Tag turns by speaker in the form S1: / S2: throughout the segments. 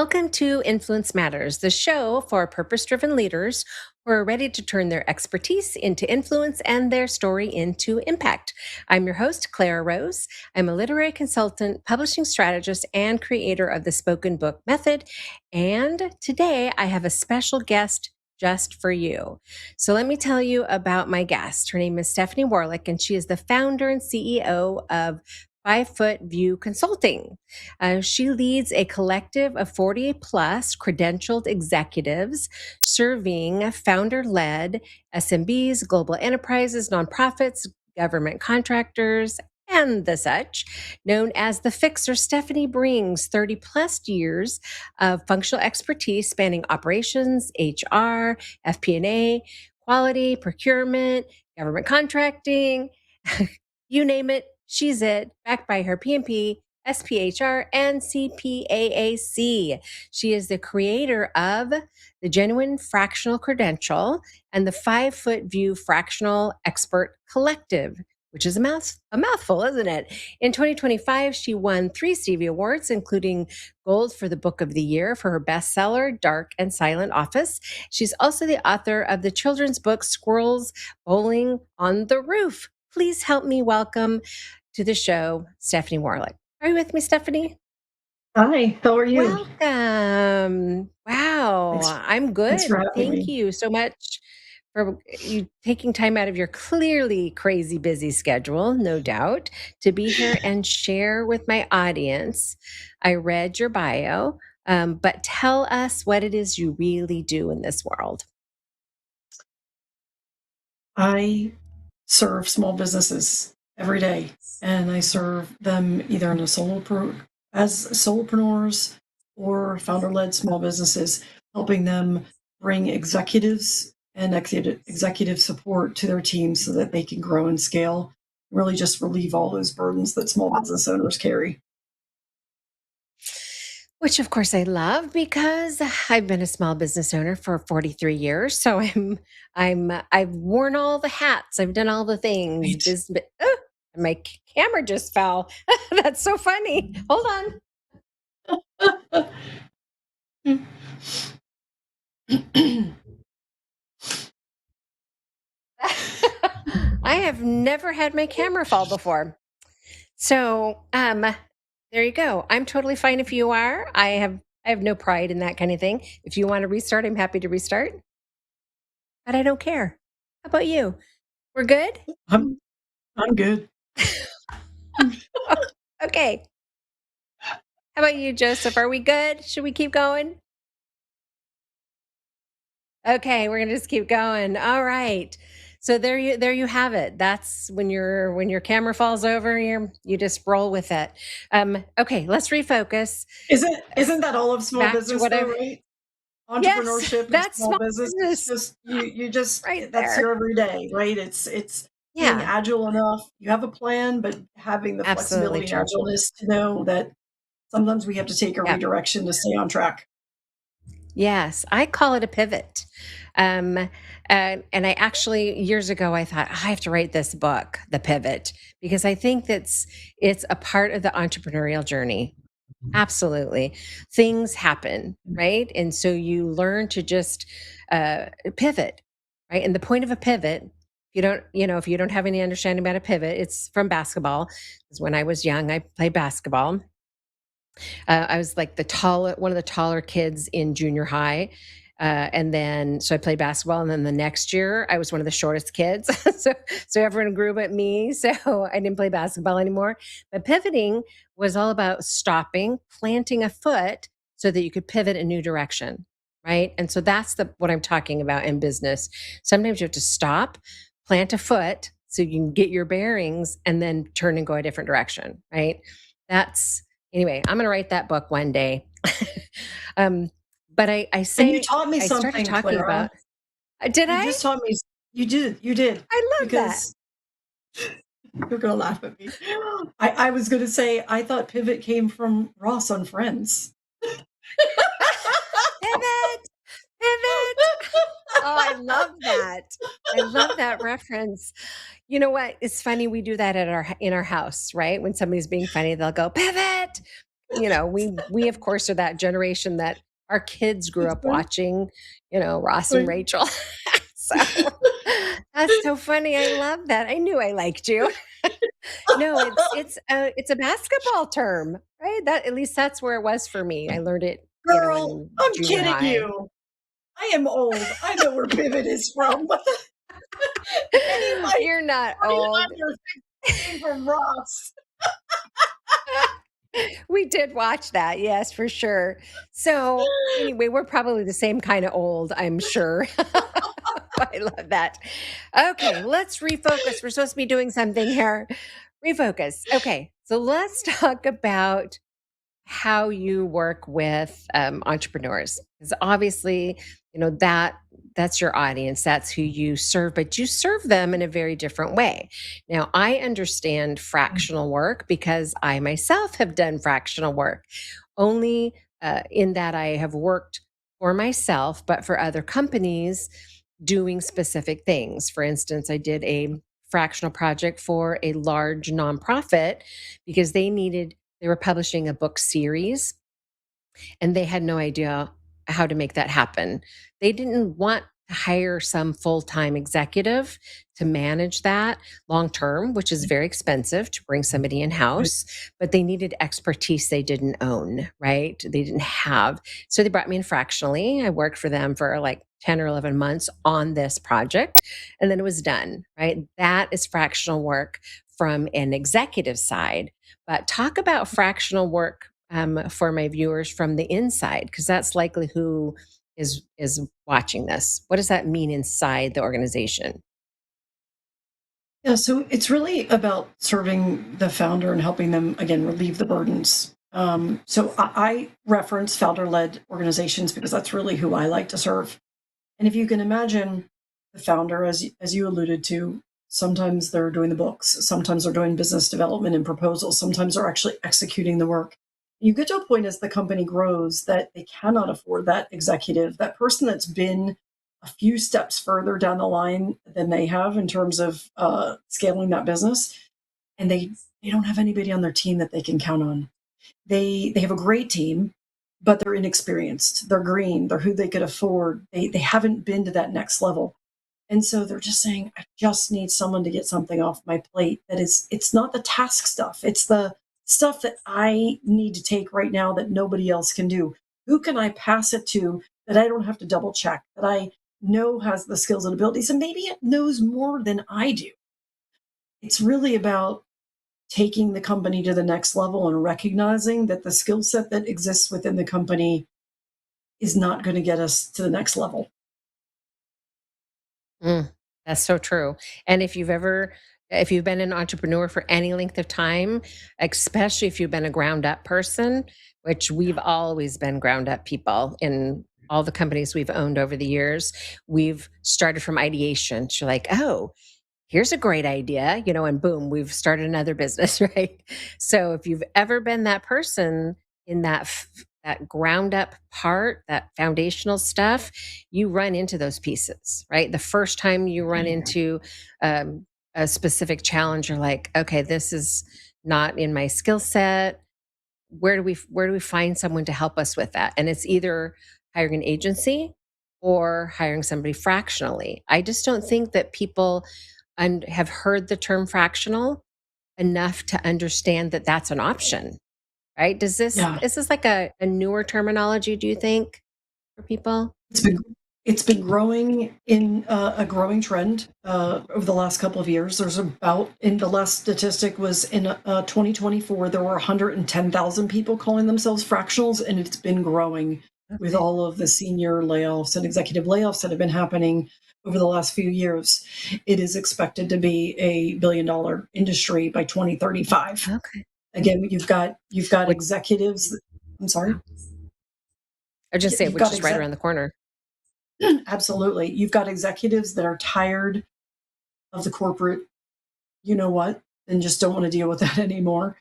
S1: Welcome to Influence Matters, the show for purpose driven leaders who are ready to turn their expertise into influence and their story into impact. I'm your host, Clara Rose. I'm a literary consultant, publishing strategist, and creator of the spoken book method. And today I have a special guest just for you. So let me tell you about my guest. Her name is Stephanie Warlick, and she is the founder and CEO of 5 Foot View Consulting. She leads a collective of 40 plus credentialed executives serving founder led SMBs, global enterprises, nonprofits, government contractors, and the such. Known as the Fixer, Stephanie brings 30 plus years of functional expertise spanning operations, HR, FP&A, quality, procurement, government contracting. You name it, she's it, backed by her PMP, SPHR, and CPAAC. She is the creator of the Genuine Fractional Credential and the 5 Foot View Fractional Expert Collective, which is a mouthful, isn't it? In 2025, she won 3 Stevie Awards, including Gold for the Book of the Year for her bestseller, Dark and Silent Office. She's also the author of the children's book, Squirrels Bowling on the Roof. Please help me welcome to the show, Stephanie Warlick. Are you with me, Stephanie?
S2: Hi, how are you?
S1: Welcome. Wow,
S2: Thanks,
S1: I'm
S2: thanks
S1: good.
S2: for having
S1: Thank
S2: me.
S1: you so much for you taking time out of your clearly crazy busy schedule, no doubt, to be here and share with my audience. I read your bio, but tell us what it is you really do in this world.
S2: I serve small businesses every day, and I serve them either in a as solopreneurs or founder-led small businesses, helping them bring executives and executive support to their teams so that they can grow and scale, really just relieve all those burdens that small business owners carry.
S1: Which of course I love because I've been a small business owner for 43 years. So I've worn all the hats. I've done all the things.
S2: Right.
S1: My camera just fell. That's so funny. Hold on. I have never had my camera fall before. So, there you go. I'm totally fine if you are. I have no pride in that kind of thing. If you want to restart, I'm happy to restart, but I don't care. How about you? We're good?
S2: I'm I'm good.
S1: Okay. How about you, Joseph? Are we good? Should we keep going? Okay, we're gonna just keep going. All right. So there you have it. That's when your camera falls over, you just roll with it. Okay, let's refocus.
S2: Isn't that all of small
S1: Back to
S2: business though,
S1: whatever.
S2: right?
S1: Yes,
S2: Entrepreneurship and
S1: that's
S2: small
S1: small
S2: business, it's
S1: business
S2: just you just
S1: right
S2: that's
S1: there.
S2: your everyday, right? It's being
S1: Yeah,
S2: agile enough. You have a plan, but having the
S1: absolutely
S2: flexibility and
S1: true.
S2: agileness to know that sometimes we have to take a
S1: Yeah.
S2: redirection to stay on track.
S1: Yes, I call it a pivot. Um, and I actually years ago I thought I have to write this book, The Pivot, because I think it's a part of the entrepreneurial journey. Absolutely. Things happen, right? And so you learn to just pivot, right? And the point of a pivot, if you don't have any understanding about a pivot, it's from basketball. Because when I was young, I played basketball. I was like one of the taller kids in junior high. And then, so I played basketball. And then the next year, I was one of the shortest kids. so everyone grew but me. So I didn't play basketball anymore. But pivoting was all about stopping, planting a foot so that you could pivot a new direction. Right. And so that's what I'm talking about in business. Sometimes you have to stop, plant a foot so you can get your bearings and then turn and go a different direction. Right. That's, Anyway, I'm going to write that book one day. um, but
S2: And you taught me
S1: I started
S2: something,
S1: talking
S2: Clara.
S1: about, did
S2: You
S1: I?
S2: just taught me you did
S1: I love that.
S2: because you're gonna laugh at me. I was gonna say I thought pivot came from Ross on Friends.
S1: Pivot, pivot. Oh, I love that. I love that reference. You know what? It's funny. We do that in our house, right? When somebody's being funny, they'll go pivot. we of course are that generation that our kids grew
S2: That's
S1: up
S2: right.
S1: watching, Ross and
S2: Right.
S1: Rachel. So that's so funny. I love that. I knew I liked you. No, it's a basketball term, right? That at least that's where it was for me. I learned it,
S2: Girl,
S1: in
S2: I'm
S1: junior
S2: kidding
S1: high.
S2: you. I am old. I know where Pivot is from. Any of my
S1: You're not old.
S2: 49ers came from Ross.
S1: We did watch that, yes, for sure. So, anyway, we're probably the same kind of old, I'm sure. I love that. Okay, let's refocus. We're supposed to be doing something here. Refocus. Okay, so let's talk about how you work with entrepreneurs, because obviously, that's your audience, that's who you serve, but you serve them in a very different way. Now, I understand fractional work because I myself have done fractional work, only in that I have worked for myself, but for other companies doing specific things. For instance, I did a fractional project for a large nonprofit because they were publishing a book series and they had no idea how to make that happen. They didn't want to hire some full-time executive to manage that long term, which is very expensive to bring somebody in-house, but they needed expertise they didn't own, right? They didn't have. So they brought me in fractionally. I worked for them for like 10 or 11 months on this project, and then it was done, right? That is fractional work from an executive side. But talk about fractional work for my viewers from the inside, because that's likely who is watching this. What does that mean inside the organization?
S2: Yeah, so it's really about serving the founder and helping them, again, relieve the burdens. So I reference founder led organizations because that's really who I like to serve. And if you can imagine the founder, as you alluded to, sometimes they're doing the books, sometimes they're doing business development and proposals, sometimes they're actually executing the work. You get to a point as the company grows that they cannot afford that executive, that person that's been a few steps further down the line than they have in terms of scaling that business, and they don't have anybody on their team that they can count on. They have a great team, but they're inexperienced. They're green. They're who they could afford. They haven't been to that next level. And so they're just saying, I just need someone to get something off my plate that is, it's not the task stuff. It's the stuff that I need to take right now that nobody else can do. Who can I pass it to that I don't have to double check, that I know has the skills and abilities, and maybe it knows more than I do? It's really about taking the company to the next level and recognizing that the skill set that exists within the company is not going to get us to the next level.
S1: Mm, that's so true. And if you've been an entrepreneur for any length of time, especially if you've been a ground up person, which we've always been ground up people in all the companies we've owned over the years, we've started from ideation to like, oh, here's a great idea, and boom, we've started another business, right? So if you've ever been that person in that ground up part, that foundational stuff, you run into those pieces, right? The first time you run into a specific challenge, you're like, okay, this is not in my skill set. Where do we find someone to help us with that? And it's either hiring an agency or hiring somebody fractionally. I just don't think that people and have heard the term fractional enough to understand that that's an option, right?
S2: Yeah.
S1: Is this like a newer terminology, do you think, for people?
S2: It's been it's been growing in a growing trend over the last couple of years. There's about, in the last statistic was in 2024, there were 110,000 people calling themselves fractionals, and it's been growing with
S1: Okay.
S2: all of the senior layoffs and executive layoffs that have been happening over the last few years. It is expected to be a billion-dollar industry by 2035.
S1: Okay.
S2: Again, you've got
S1: Which,
S2: executives. I'm sorry.
S1: I just say,
S2: You've
S1: which
S2: got
S1: is right
S2: exec
S1: around the corner.
S2: Absolutely. You've got executives that are tired of the corporate, you know what, and just don't want to deal with that anymore.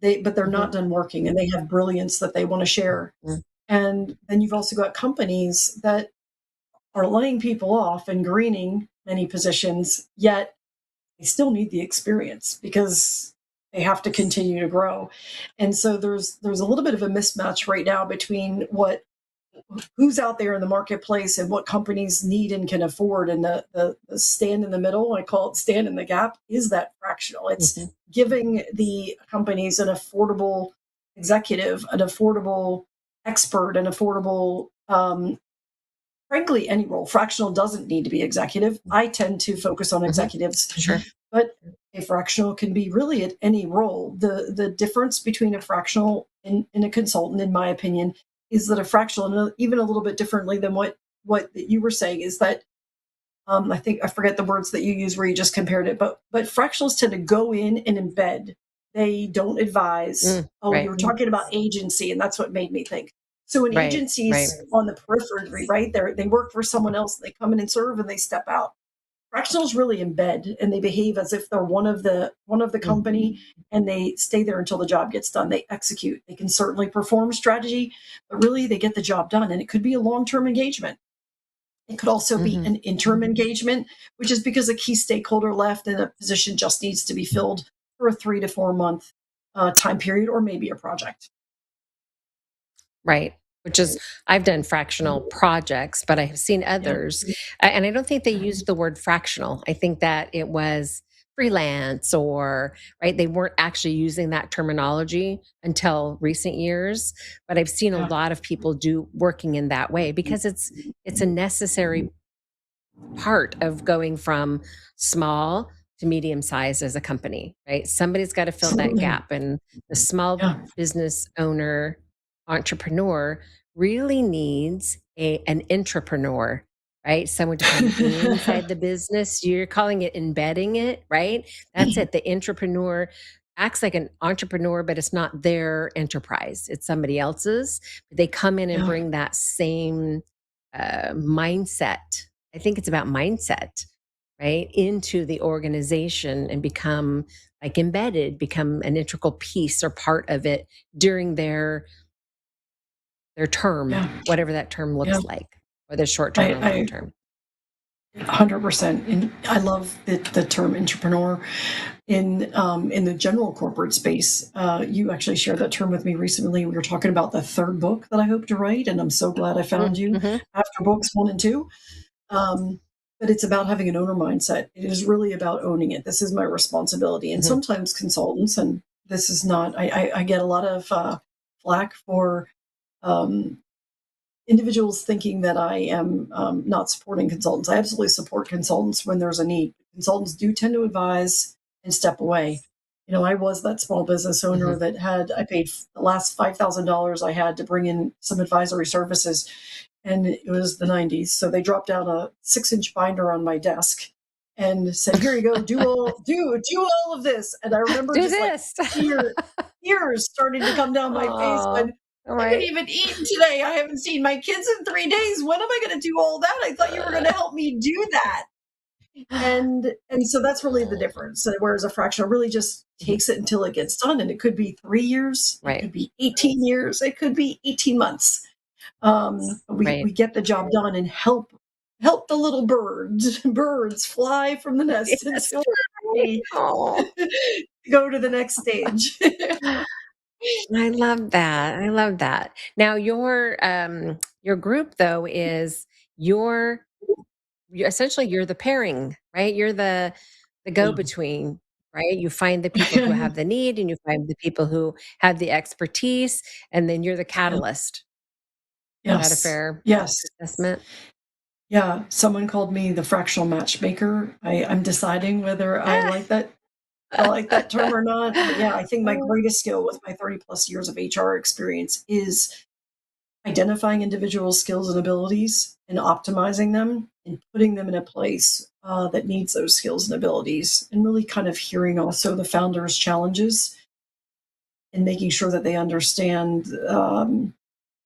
S2: But they're
S1: Hmm.
S2: not done working and they have brilliance that they want to share. And then you've also got companies that are laying people off and greening many positions, yet they still need the experience because They have to continue to grow. And so there's a little bit of a mismatch right now between what who's out there in the marketplace and what companies need and can afford. And the stand in the middle, I call it stand in the gap, is that fractional. It's
S1: Mhm.
S2: giving the companies an affordable executive, an affordable expert, an affordable, frankly, any role. Fractional doesn't need to be executive. I tend to focus on
S1: Mhm.
S2: executives,
S1: Sure.
S2: but a fractional can be really at any role. The difference between a fractional and a consultant, in my opinion, is that a fractional, and even a little bit differently than what you were saying, is that I think I forget the words that you use where you just compared it, but fractionals tend to go in and embed. They don't advise. Oh, you
S1: Right.
S2: were talking about agency, and that's what made me think. So an
S1: Right.
S2: agency's
S1: Right.
S2: on the periphery, right? They work for someone else. They come in and serve, and they step out. Fractionals really embed, and they behave as if they're one of the
S1: Mm.
S2: company, and they stay there until the job gets done. They execute. They can certainly perform strategy, but really they get the job done. And it could be a long-term engagement. It could also be
S1: Mhm.
S2: an interim engagement, which is because a key stakeholder left and a position just needs to be filled for a 3 to 4 month time period, or maybe a project.
S1: Right. Which is, I've done fractional projects, but I have seen
S2: Yeah,
S1: others, and I don't think they used the word fractional. I think that it was freelance, or right, they weren't actually using that terminology until recent years, but I've seen a
S2: yeah,
S1: lot of people do working in that way because it's a necessary part of going from small to medium size as a company, right? Somebody's got to fill that
S2: absolutely.
S1: gap. And the small
S2: Yeah,
S1: business owner, entrepreneur really needs an entrepreneur, right? Someone to come inside the business. You're calling it embedding it, right? That's it. The entrepreneur acts like an entrepreneur, but it's not their enterprise, it's somebody else's. But they come in and
S2: yeah,
S1: bring that same mindset. I think it's about mindset, right? Into the organization and become like embedded, become an integral piece or part of it during their term,
S2: yeah,
S1: whatever that term
S2: yeah.
S1: looks like, whether short term or long
S2: I
S1: term.
S2: 100%. And I love the term entrepreneur in the general corporate space. You actually shared that term with me recently. We were talking about the third book that I hope to write, and I'm so glad I found you
S1: Mm-hmm.
S2: after books one and two. Um, but it's about having an owner mindset. It is really about owning it. This is my responsibility. And
S1: Hmm.
S2: sometimes consultants, and this is not, I get a lot of flack for um, individuals thinking that I am not supporting consultants. I absolutely support consultants when there's a need. Consultants do tend to advise and step away. I was that small business owner
S1: Hmm.
S2: that I paid the last $5,000 I had to bring in some advisory services, and it was the 90s. So they dropped down a 6-inch binder on my desk and said, "Here you go, do all of this." And I remember
S1: Do
S2: just like
S1: this.
S2: tears starting to come down my face
S1: Oh,
S2: when
S1: all
S2: I haven't
S1: right.
S2: even eaten today. I haven't seen my kids in 3 days. When am I going to do all that? I thought you were going to help me do that. And so that's really the difference. So whereas a fractional really just
S1: Mhm.
S2: takes it until it gets done, and it could be 3 years, it
S1: Right,
S2: could be 18 years, it could be 18 months. We
S1: right.
S2: get the job done and help the little birds fly from the nest
S1: Yes.
S2: until they
S1: Oh.
S2: go to the next stage.
S1: I love that. I love that. Now your group though is your you're essentially you're the pairing, right? You're the go-between, right? You find the people who
S2: Yeah.
S1: have the need and you find the people who have the expertise, and then you're the catalyst. Is that a
S2: Yes.
S1: fair
S2: Yes.
S1: assessment?
S2: Yeah. Someone called me the fractional matchmaker. I'm deciding whether I like that term or not. But yeah, I think my greatest skill with my 30 plus years of HR experience is identifying individual skills and abilities and optimizing them and putting them in a place that needs those skills and abilities, and really kind of hearing also the founders' challenges and making sure that they understand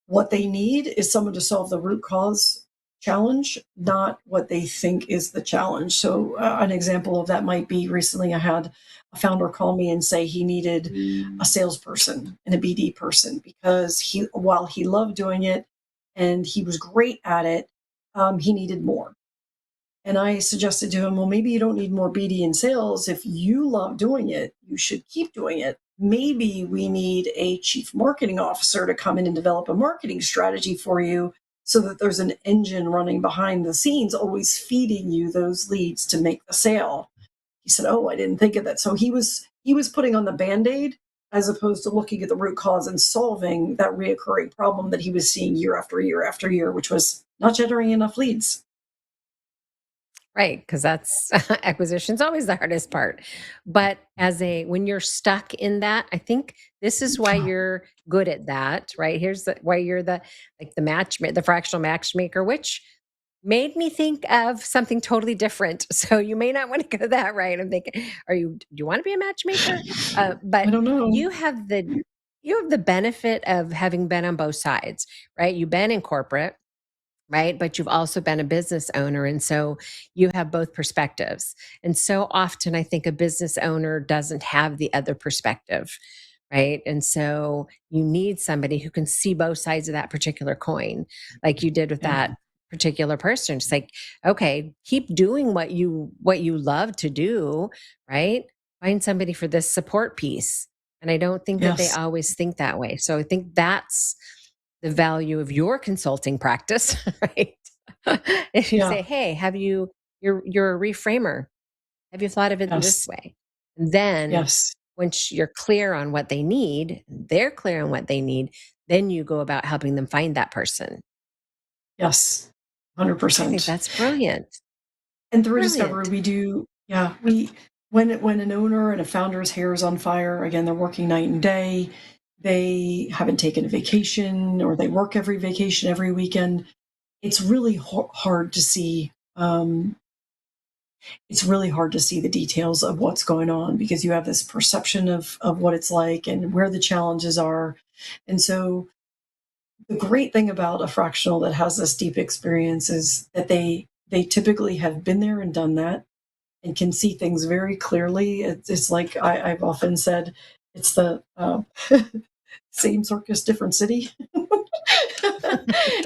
S2: what they need is someone to solve the root cause challenge, not what they think is the challenge. So, an example of that might be recently I had a founder call me and say he needed a salesperson and a BD person because while he loved doing it and he was great at it, he needed more. And I suggested to him, well, maybe you don't need more BD in sales. If you love doing it, you should keep doing it. Maybe we need a chief marketing officer to come in and develop a marketing strategy for you so that there's an engine running behind the scenes, always feeding you those leads to make the sale. He said, oh, I didn't think of that. So he was putting on the band-aid as opposed to looking at the root cause and solving that reoccurring problem that he was seeing year after year after year, which was not generating enough leads.
S1: Right, because that's acquisition's always the hardest part. But when you're stuck in that, I think this is why you're good at that, right? Here's why you're the fractional matchmaker, which made me think of something totally different. So you may not want to go that right. I'm thinking, do you want to be a matchmaker?
S2: I
S1: But
S2: don't know.
S1: you have the benefit of having been on both sides, right? You've been in corporate, right? But you've also been a business owner. And so you have both perspectives. And so often I think a business owner doesn't have the other perspective, right? And so you need somebody who can see both sides of that particular coin, like you did with
S2: Yeah.
S1: that particular person. It's like, okay, keep doing what you love to do, right? Find somebody for this support piece. And I don't think that they
S2: Yes.
S1: always think that way. So I think that's the value of your consulting practice, right? If you
S2: Yeah.
S1: say, "Hey, you're a reframer. Have you thought of it in this
S2: Yes.
S1: way?" And then
S2: Yes.
S1: once you're clear on what they need, they're clear on what they need, then you go about helping them find that person.
S2: Yes.
S1: I think
S2: 100%.
S1: that's brilliant.
S2: And through discovery,
S1: Brilliant.
S2: we do, yeah, when an owner and a founder's hair is on fire, again, they're working night and day, they haven't taken a vacation or they work every vacation every weekend. It's really hard to see. It's really hard to see the details of what's going on because you have this perception of what it's like and where the challenges are. And so the great thing about a fractional that has this deep experience is that they typically have been there and done that and can see things very clearly. It's like I've often said, it's the same circus, different city,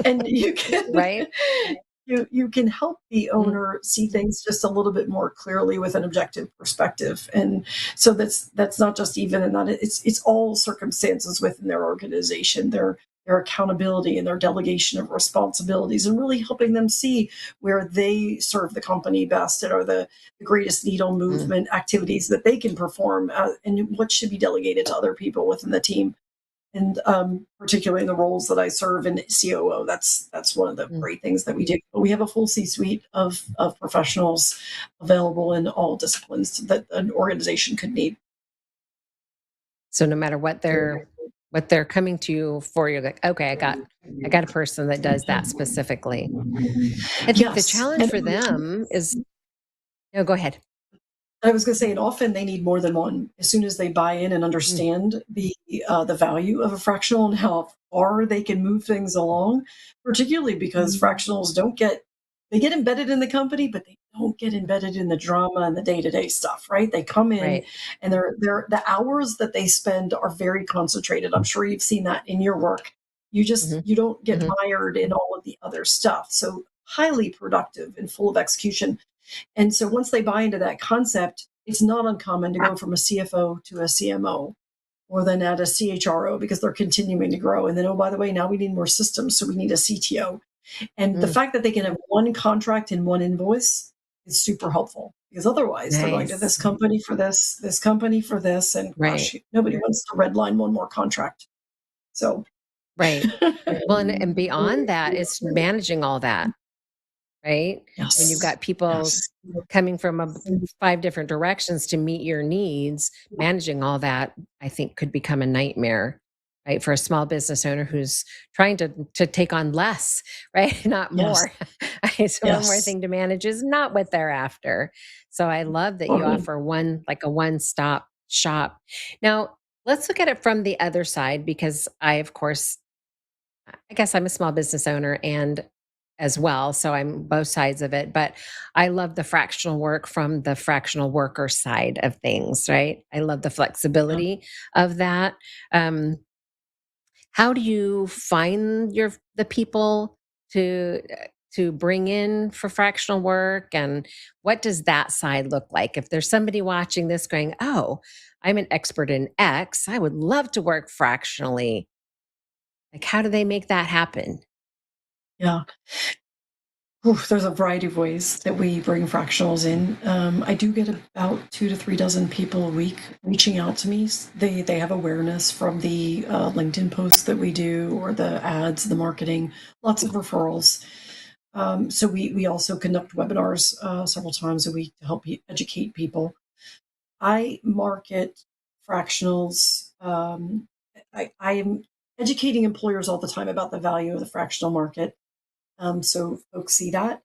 S2: and you can
S1: Right?
S2: you can help the
S1: Mhm,
S2: owner see things just a little bit more clearly with an objective perspective. And so that's not just even and not it's all circumstances within their organization, their accountability and their delegation of responsibilities, and really helping them see where they serve the company best and are the greatest needle
S1: mm.
S2: movement activities that they can perform, and what should be delegated to other people within the team. And particularly in the roles that I serve in COO, that's one of the
S1: Mm.
S2: great things that we do. But we have a full C-suite of professionals available in all disciplines that an organization could need.
S1: So no matter what they're coming to you for, you're like, "Okay, I got a person that does that specifically." I think the
S2: Yes,
S1: challenge
S2: and
S1: for them is. No, go ahead.
S2: I was going to say, and often they need more than one. As soon as they buy in and
S1: Mm,
S2: understand the value of a fractional and how far they can move things along, particularly because fractionals don't get they get embedded in the company, but they don't get embedded in the drama and the day to day stuff. Right? They come in
S1: right.
S2: and they're the hours that they spend are very concentrated. I'm sure you've seen that in your work.
S1: Mhm,
S2: You don't get
S1: mhm.
S2: mired in all of the other stuff. So highly productive and full of execution, and so once they buy into that concept, it's not uncommon to go from a CFO to a CMO or then add a CHRO because they're continuing to grow. And then, oh, by the way, now we need more systems. So we need a CTO. And the
S1: Mm,
S2: fact that they can have one contract and one invoice is super helpful because otherwise they're going to this
S1: nice.
S2: company for this company for this. And
S1: Right,
S2: gosh, nobody wants to redline one more contract. So,
S1: right. Well, and beyond that, it's managing all that, right? When you've
S2: yes,
S1: got people
S2: yes,
S1: coming from 5 different directions to meet your needs, managing all that, I think, could become a nightmare, right, for a small business owner who's trying to take on less, right, not
S2: yes,
S1: more. So one more
S2: yes,
S1: thing to manage is not what they're after. So I love that you
S2: totally.
S1: offer a one-stop shop. Now, let's look at it from the other side because of course, I guess I'm a small business owner and as well, so I'm both sides of it, but I love the fractional work from the fractional worker side of things, right? I love the
S2: Yeah.
S1: flexibility of that. Um, how do you find the people to to bring in for fractional work? And what does that side look like? If there's somebody watching this going, oh, I'm an expert in X, I would love to work fractionally. Like, how do they make that happen?
S2: Yeah. Oof, there's a variety of ways that we bring fractionals in. I do get about 2 to 3 dozen people a week reaching out to me. They have awareness from the LinkedIn posts that we do, or the ads, the marketing, lots of referrals. So we also conduct webinars several times a week to help educate people. I market fractionals. I am educating employers all the time about the value of the fractional market, so folks see that.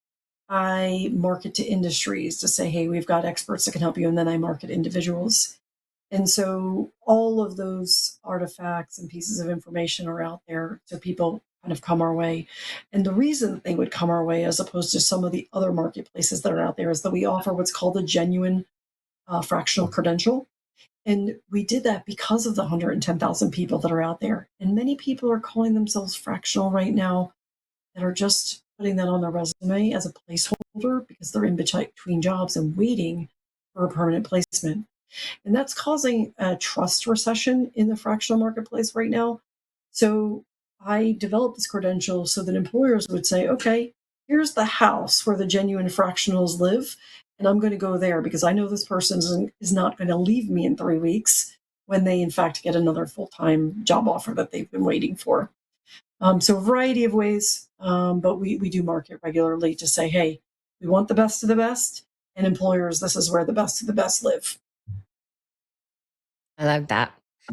S2: I market to industries to say, hey, we've got experts that can help you. And then I market individuals. And so all of those artifacts and pieces of information are out there. So people kind of come our way. And the reason they would come our way, as opposed to some of the other marketplaces that are out there, is that we offer what's called a genuine fractional credential. And we did that because of the 110,000 people that are out there. And many people are calling themselves fractional right now that are just putting that on their resume as a placeholder because they're in between jobs and waiting for a permanent placement. And that's causing a trust recession in the fractional marketplace right now. So I developed this credential so that employers would say, okay, here's the house where the genuine fractionals live. And I'm going to go there because I know this person is not going to leave me in 3 weeks when they, in fact, get another full time job offer that they've been waiting for. So a variety of ways, but we do market regularly to say, hey, we want the best of the best, and employers, this is where the best of the best live.
S1: I love that.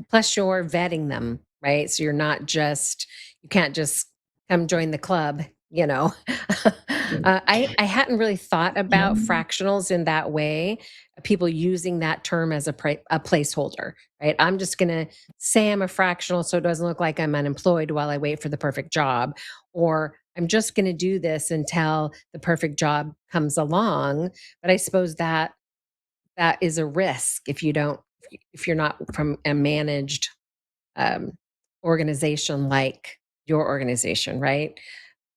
S1: Plus, you're vetting them, right? So you're not just, you can't just come join the club, you know. I hadn't really thought
S2: Yeah.
S1: about fractionals in that way, people using that term as a placeholder, right? I'm just going to say I'm a fractional so it doesn't look like I'm unemployed while I wait for the perfect job. Or I'm just going to do this until the perfect job comes along. But I suppose that is a risk if you're not from a managed um, organization like your organization, right?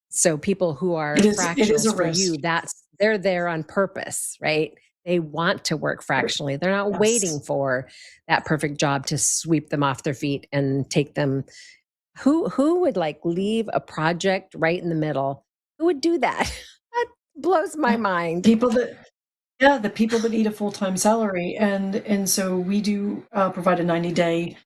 S1: So people who are
S2: It is a
S1: fractionals for
S2: risk.
S1: you, they're there on purpose, right? They want to work fractionally. They're not waiting
S2: Yes.
S1: for that perfect job to sweep them off their feet and take them. Who would like leave a project right in the middle? Who would do that? That blows my
S2: Yeah.
S1: mind.
S2: People that Yeah, the people that need a full-time salary, and so we do provide a 90-day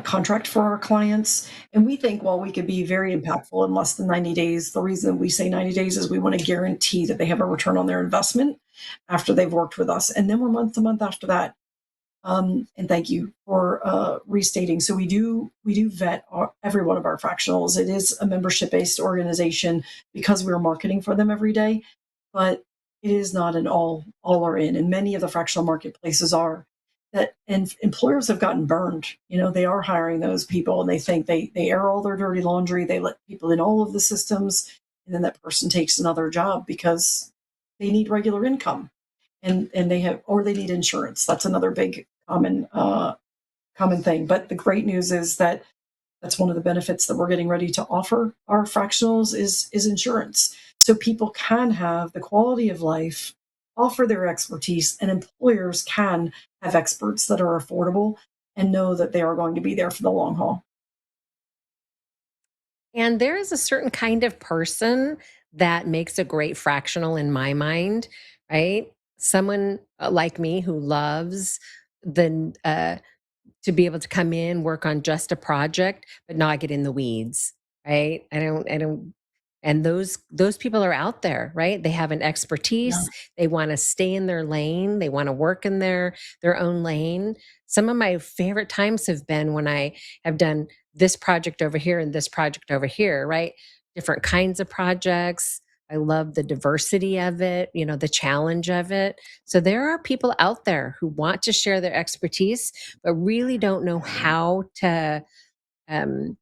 S2: contract for our clients, and we think while we could be very impactful in less than 90 days, the reason we say 90 days is we want to guarantee that they have a return on their investment after they've worked with us, and then we're month to month after that. And thank you for restating. So we do vet every one of our fractionals. It is a membership-based organization because we're marketing for them every day, but it is not an all or in. And many of the fractional marketplaces are that, and employers have gotten burned. They are hiring those people, and they think they air all their dirty laundry. They let people in all of the systems, and then that person takes another job because they need regular income, and they need insurance. That's another big common thing. But the great news is that that's one of the benefits that we're getting ready to offer our fractionals is insurance. So people can have the quality of life, offer their expertise, and employers can have experts that are affordable and know that they are going to be there for the long haul.
S1: And there is a certain kind of person that makes a great fractional in my mind, right? Someone like me who loves the to be able to come in, work on just a project, but not get in the weeds, right? I don't and those people are out there, right? They have an
S2: Yeah.
S1: expertise, they want to stay in their lane, they want to work in their own lane. Some of my favorite times have been when I have done this project over here and this project over here, right? Different kinds of projects. I love the diversity of it, the challenge of it. So there are people out there who want to share their expertise, but really don't know how um,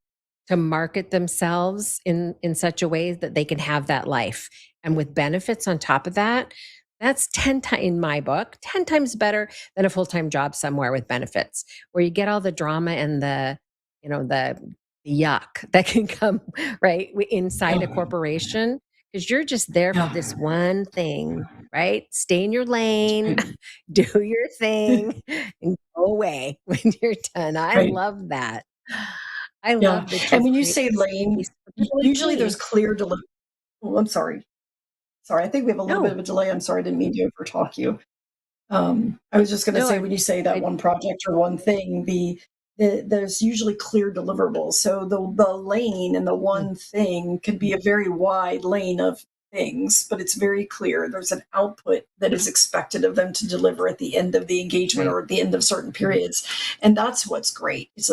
S1: to market themselves in such a way that they can have that life. And with benefits on top of that, that's 10 times in my book, 10 times better than a full-time job somewhere with benefits, where you get all the drama and the yuck that can come right inside a
S2: Yeah.
S1: corporation. because you're just there for
S2: Yeah,
S1: this one thing, right? Stay in your lane,
S2: right,
S1: do your thing, and go away when you're done. I
S2: right.
S1: love that. I
S2: Yeah,
S1: love that
S2: and
S1: you've
S2: when you
S1: created
S2: say lane,
S1: space for people like
S2: usually there's
S1: me.
S2: clear deli Oh, I'm sorry. Sorry, I think we have a little bit
S1: No,
S2: of a delay. I'm sorry, I didn't mean to overtalk you. I was just gonna
S1: no,
S2: say, when you say that
S1: I,
S2: one project or one thing, there's usually clear deliverables. So the lane and the
S1: mm,
S2: one thing could be a very wide lane of things, but it's very clear. There's an output that is expected of them to deliver at the end of the engagement
S1: right.
S2: or at the end of certain periods, and that's what's great. It's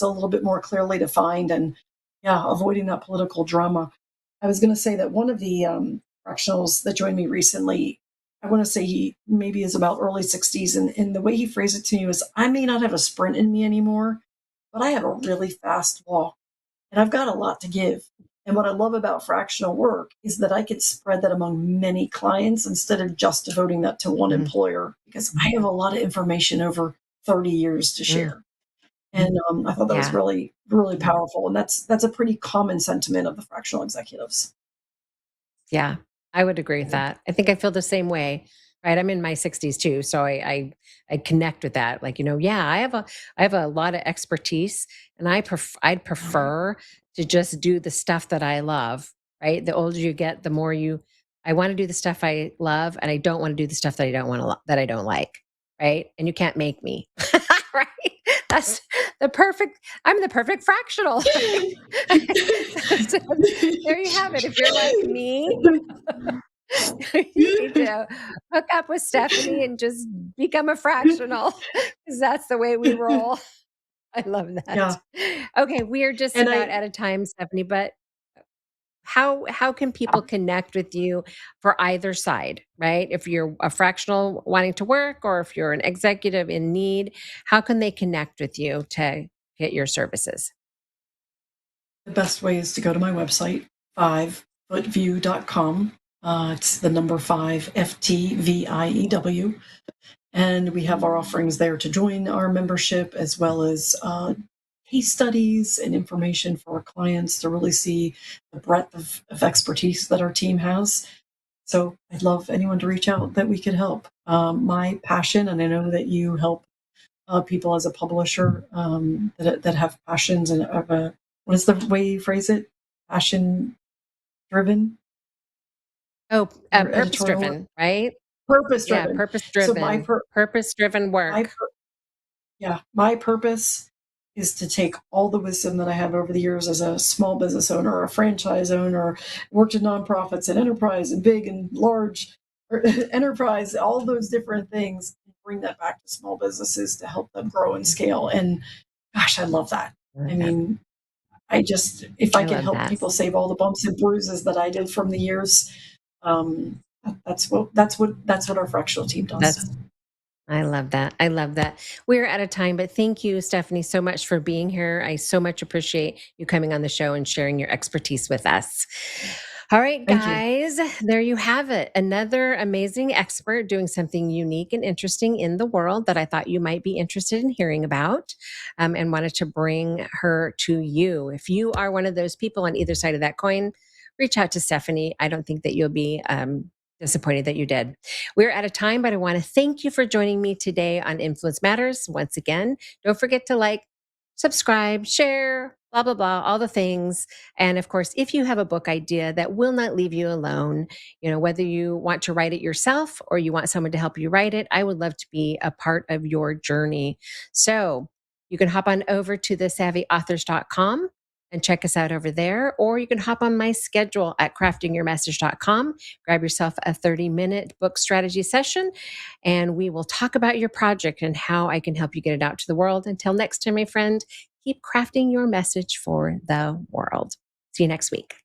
S2: a little bit more clearly defined, and yeah, avoiding that political drama. I was going to say that one of the fractionals that joined me recently, I want to say he maybe is about early 60s. And the way he phrased it to me was, I may not have a sprint in me anymore, but I have a really fast walk and I've got a lot to give. And what I love about fractional work is that I could spread that among many clients instead of just devoting that to one
S1: Mm,
S2: employer, because I have a lot of information over 30 years to
S1: mm,
S2: share. And I thought that was
S1: yeah.
S2: really, really powerful. And that's a pretty common sentiment of the fractional executives.
S1: Yeah, I would agree with that. I think I feel the same way, right? I'm in my 60s too, so I connect with that. Like, yeah, I have a lot of expertise, and I'd prefer to just do the stuff that I love, right? The older you get, the more I want to do the stuff I love, and I don't want to do the stuff that I don't want to that I don't like, right? And you can't make me, right? That's the perfect. I'm the perfect fractional, right? So there you have it. If you're like me, you need to hook up with Stephanie and just become a fractional, because that's the way we roll. I love that.
S2: Yeah.
S1: Okay, we are just
S2: And
S1: about
S2: I
S1: out of time, Stephanie, but how can people connect with you for either side, right? If you're a fractional wanting to work, or if you're an executive in need, how can they connect with you to get your services?
S2: The best way is to go to my website, 5footview.com. It's the number 5, FTVIEW. And we have our offerings there to join our membership, as well as case studies and information for our clients to really see the breadth of expertise that our team has. So I'd love anyone to reach out that we could help. My passion, and I know that you help people as a publisher that have passions and have a, what is the way you phrase it? Passion driven,
S1: Oh,
S2: your
S1: purpose
S2: editorial work?
S1: driven, right?
S2: Purpose
S1: Yeah,
S2: driven. So
S1: purpose driven
S2: my
S1: work.
S2: pur- yeah, my purpose is to take all the wisdom that I have over the years as a small business owner or a franchise owner, worked in nonprofits and enterprise and big and large or enterprise, all those different things, and bring that back to small businesses to help them grow and scale. And gosh, I love that.
S1: I love
S2: I
S1: that.
S2: mean, I just, if I
S1: I
S2: could
S1: love
S2: help
S1: that.
S2: people save all the bumps and bruises that I did from the years, um, that's what our fractional team does.
S1: That's I love that. I love that. We're out of time, but thank you, Stephanie, so much for being here. I so much appreciate you coming on the show and sharing your expertise with us. All right,
S2: Thank you.
S1: guys, there you have it. Another amazing expert doing something unique and interesting in the world that I thought you might be interested in hearing about, and wanted to bring her to you. If you are one of those people on either side of that coin, reach out to Stephanie. I don't think that you'll be disappointed that you did. We're out of time, but I want to thank you for joining me today on Influence Matters. Once again, don't forget to like, subscribe, share, blah, blah, blah, all the things. And of course, if you have a book idea that will not leave you alone, whether you want to write it yourself or you want someone to help you write it, I would love to be a part of your journey. So you can hop on over to thesavvyauthors.com and check us out over there, or you can hop on my schedule at craftingyourmessage.com. Grab yourself a 30-minute book strategy session, and we will talk about your project and how I can help you get it out to the world. Until next time, my friend, keep crafting your message for the world. See you next week.